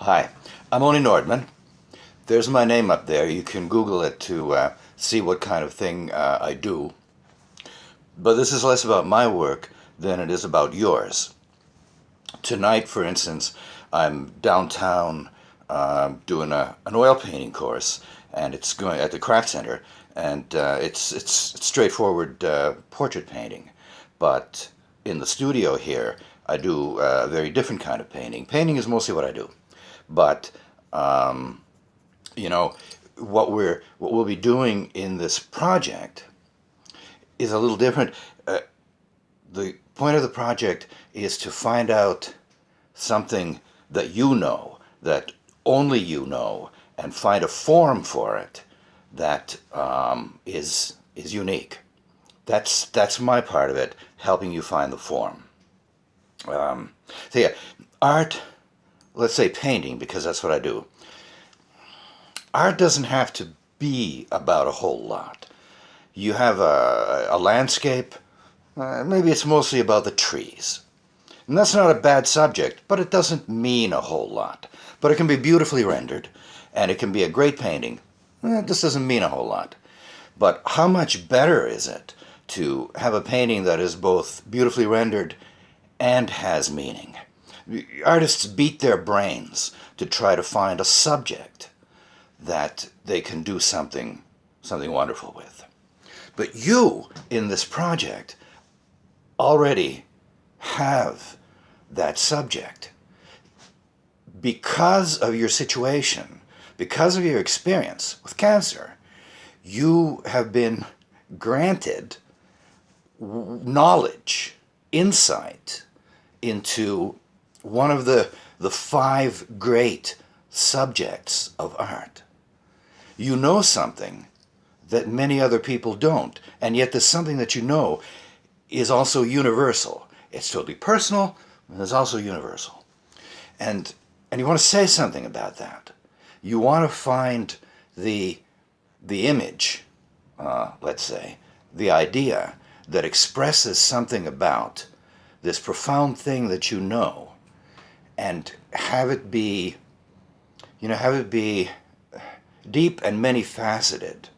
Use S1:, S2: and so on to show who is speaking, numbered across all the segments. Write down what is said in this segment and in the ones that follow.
S1: Hi, I'm Onni Nordman. There's my name up there. You can Google it to see what kind of thing I do. But this is less about my work than it is about yours. Tonight, for instance, I'm downtown doing an oil painting course, and it's going at the craft center, and it's straightforward portrait painting. But in the studio here, I do a very different kind of painting. Painting is mostly what I do, but um, you know what we'll be doing in this project is a little different. The point of the project is to find out something that you know, that only you know, and find a form for it that is unique. That's my part of it, helping you find the form. Um, so yeah, art. Let's say painting, because that's what I do. Art doesn't have to be about a whole lot. You have a landscape. Maybe it's mostly about the trees. And that's not a bad subject, but it doesn't mean a whole lot. But it can be beautifully rendered, and it can be a great painting. It just doesn't mean a whole lot. But how much better is it to have a painting that is both beautifully rendered and has meaning? Artists beat their brains to try to find a subject that they can do something wonderful with. But you, in this project, already have that subject. Because of your situation, because of your experience with cancer, you have been granted knowledge, insight into one of the five great subjects of art. You know something that many other people don't, and yet there's something that you know is also universal. It's totally personal, but it's also universal. And you want to say something about that. You want to find the image, let's say, the idea that expresses something about this profound thing that you know, and have it be, have it be deep and many faceted.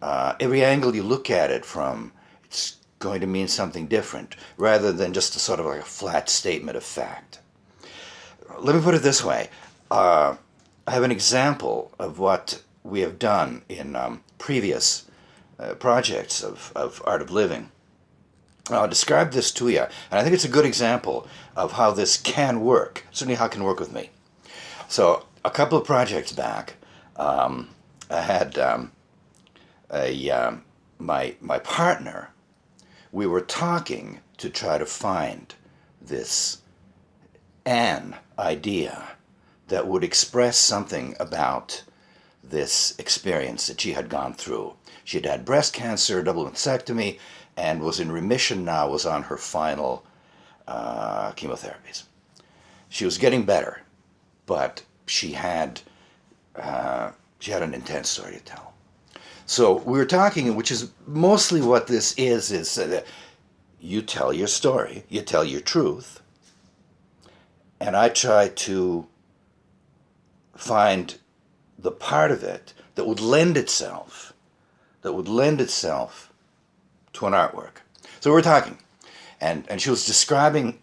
S1: Every angle you look at it from, it's going to mean something different, rather than just a sort of like a flat statement of fact. Let me put it this way. I have an example of what we have done in previous projects of Art of Living. I'll describe this to you, and I think it's a good example of how this can work, certainly how it can work with me. So, a couple of projects back, I had my partner. We were talking to try to find this an idea that would express something about this experience that she had gone through. She had had breast cancer, double mastectomy, and was in remission now, was on her final chemotherapies. She was getting better, but she had an intense story to tell. So we were talking, which is mostly what this is that you tell your story, you tell your truth, and I try to find the part of it that would lend itself to an artwork. So we're talking, and she was describing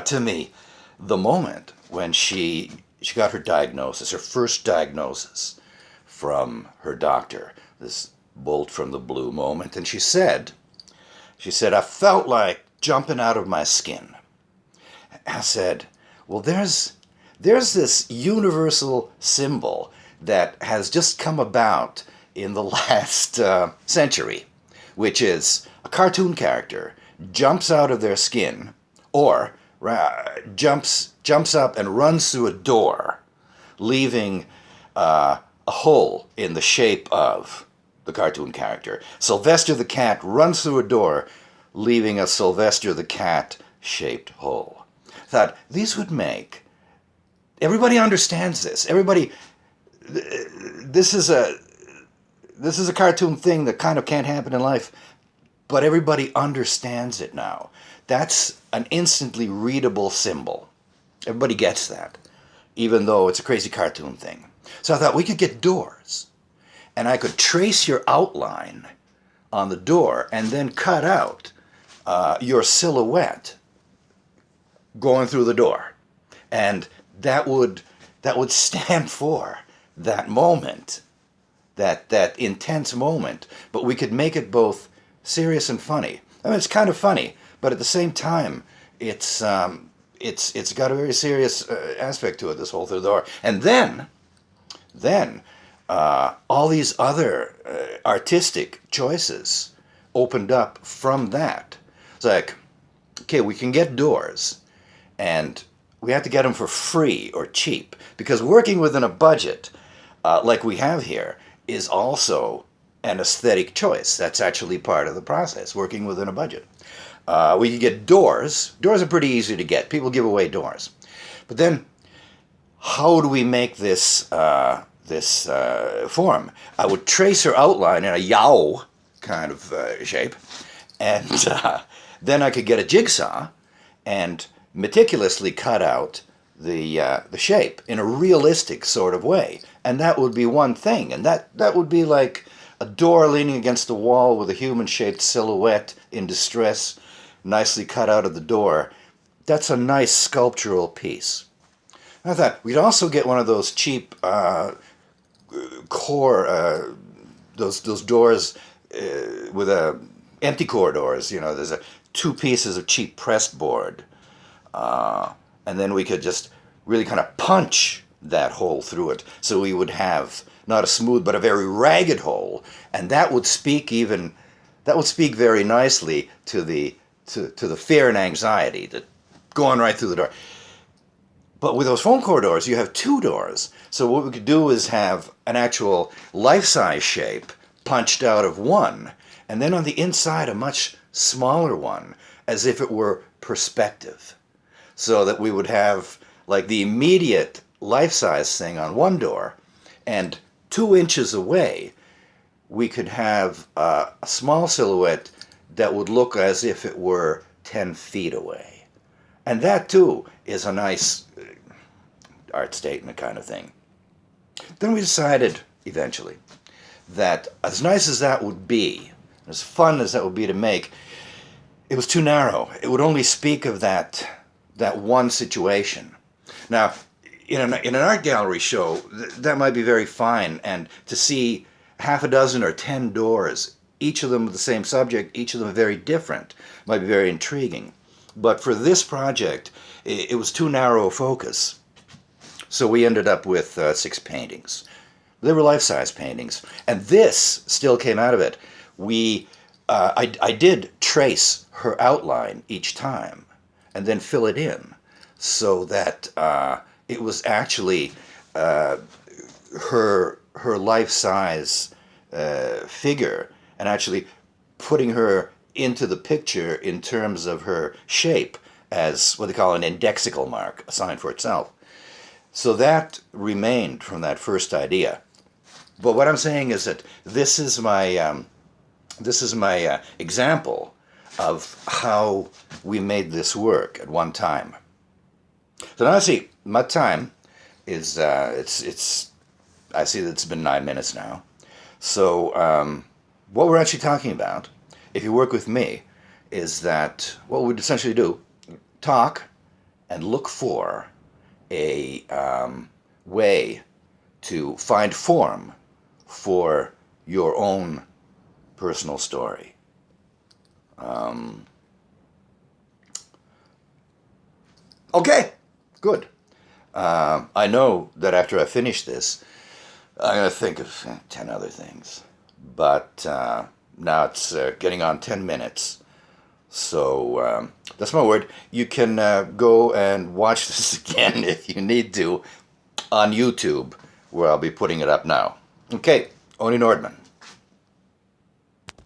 S1: to me the moment when she got her diagnosis, her first diagnosis from her doctor, this bolt from the blue moment, and she said, I felt like jumping out of my skin. I said, well, there's this universal symbol that has just come about in the last century, which is a cartoon character jumps out of their skin, or jumps up and runs through a door, leaving a hole in the shape of the cartoon character. Sylvester the cat runs through a door, leaving a Sylvester the cat shaped hole. I thought these would make everybody understands this. Everybody, this is a cartoon thing that kind of can't happen in life, but everybody understands it now. That's an instantly readable symbol. Everybody gets that. even though it's a crazy cartoon thing. So I thought we could get doors, and I could trace your outline on the door and then cut out your silhouette going through the door. And that would stand for that moment, that intense moment. But we could make it both serious and funny. I mean, it's kind of funny, but at the same time, it's got a very serious aspect to it. This whole through the door, and then all these other artistic choices opened up from that. It's like, okay, we can get doors, and we have to get them for free or cheap, because working within a budget like we have here is also an aesthetic choice. That's actually part of the process, working within a budget. We could get doors. Doors are pretty easy to get. People give away doors. But then, how do we make this form? I would trace her outline in a yow kind of shape, and then I could get a jigsaw and meticulously cut out the shape in a realistic sort of way. And that would be one thing. And that would be like a door leaning against the wall with a human-shaped silhouette in distress, nicely cut out of the door. That's a nice sculptural piece. I thought we'd also get one of those cheap core, those doors with empty corridors. You know, there's two pieces of cheap pressed board, and then we could just really kind of punch that hole through it, so we would have not a smooth but a very ragged hole, and that would speak very nicely to the fear and anxiety that going right through the door. But with those foam core doors, you have two doors. So what we could do is have an actual life-size shape punched out of one, and then on the inside a much smaller one, as if it were perspective. So that we would have like the immediate life-size thing on one door, and 2 inches away we could have a small silhouette that would look as if it were 10 feet away. And that too is a nice art statement kind of thing. Then we decided eventually that as nice as that would be, as fun as that would be to make, it was too narrow. It would only speak of that one situation. Now, in an art gallery show, that might be very fine, and to see half a dozen or 10 doors, each of them with the same subject, each of them very different, might be very intriguing. But for this project, it was too narrow a focus. So we ended up with 6 paintings. They were life-size paintings, and this still came out of it. I did trace her outline each time, and then fill it in, so that it was actually her life-size figure, and actually putting her into the picture in terms of her shape as what they call an indexical mark, a sign for itself. So that remained from that first idea. But what I'm saying is that this is my example of how we made this work at one time. So now I see my time is it's I see that it's been 9 minutes now. So what we're actually talking about, if you work with me, is that what we'd essentially do, talk and look for a way to find form for your own personal story. Okay, good. I know that after I finish this, I'm going to think of 10 other things. But now it's getting on 10 minutes. So that's my word. You can go and watch this again if you need to on YouTube, where I'll be putting it up now. Okay, Onni Nordman.